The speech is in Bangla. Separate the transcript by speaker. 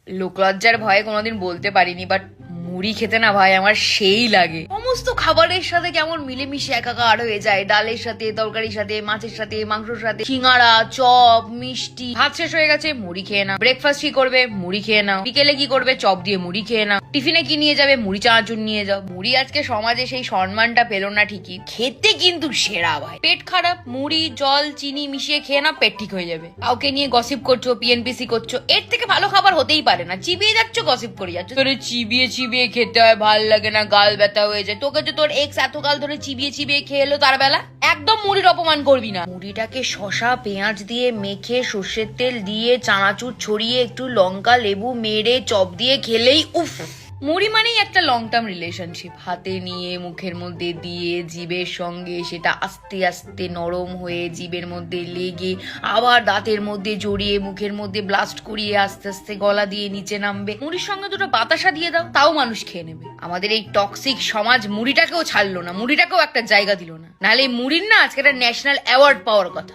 Speaker 1: লোকলজ্জার ভয়ে কোনোদিন বলতে পারিনি, বাট মুড়ি খেতে না ভাই আমার সেই লাগে। সমস্ত খাবারের সাথে কেমন মিলেমিশে একাকার হয়ে যায়, ডালের সাথে, তরকারির সাথে, মাছের সাথে, মাংসের সাথে, সিঙ্গাড়া, চপ, মিষ্টি। ভাত শেষ হয়ে গেছে, মুড়ি খেয়ে নাও। ব্রেকফাস্ট কি করবে? মুড়ি খেয়ে নাও। বিকেলে কি করবে? চপ দিয়ে মুড়ি খেয়ে নাও। টিফিনে কি নিয়ে যাবে? মুড়ি চানাচুর নিয়ে যাও। মুড়ি আজকে সমাজে সেই সম্মানটা পেল না ঠিকই, খেতে কিন্তু সেরা ভাই। পেট খারাপ, মুড়ি জল চিনি মিশিয়ে খেয়ে না, পেট ঠিক হয়ে যাবে। কাউকে নিয়ে গসিপ করছো, পিএনপিসি করছো, এর থেকে ভালো খাবার হতেই পারে না। চিবিয়ে যাচ্ছ, গসিপ করে যাচ্ছ। তোরে চিবিয়ে চিবিয়ে খেতে হয়, ভাল লাগে না, গাল ব্যথা হয়ে যায়। তোকে যে তোর এক্স এতকাল ধরে চিবিয়ে চিবিয়ে খেয়ে এলো, তার বেলা একদম মুড়ির অপমান করবি না। মুড়িটাকে শশা পেঁয়াজ দিয়ে মেখে, সর্ষের তেল দিয়ে, চানাচুর ছড়িয়ে, একটু লঙ্কা লেবু মেরে চপ দিয়ে খেলেই উফ। মুড়ি মানেই একটা লং টার্ম রিলেশনশিপ। হাতে নিয়ে মুখের মধ্যে দিয়ে জিভের সঙ্গে সেটা আস্তে আস্তে নরম হয়ে জিভের মধ্যে লেগে আবার দাঁতের মধ্যে জড়িয়ে মুখের মধ্যে ব্লাস্ট করিয়ে আস্তে আস্তে গলা দিয়ে নিচে নামবে। মুড়ির সঙ্গে দুটো বাতাসা দিয়ে দাও, তাও মানুষ খেয়ে নেবে। আমাদের এই টক্সিক সমাজ মুড়িটাকেও ছাড়লো না, মুড়িটাকেও একটা জায়গা দিল না। নাহলে এই মুড়ির না আজকে একটা ন্যাশনাল অ্যাওয়ার্ড পাওয়ার কথা।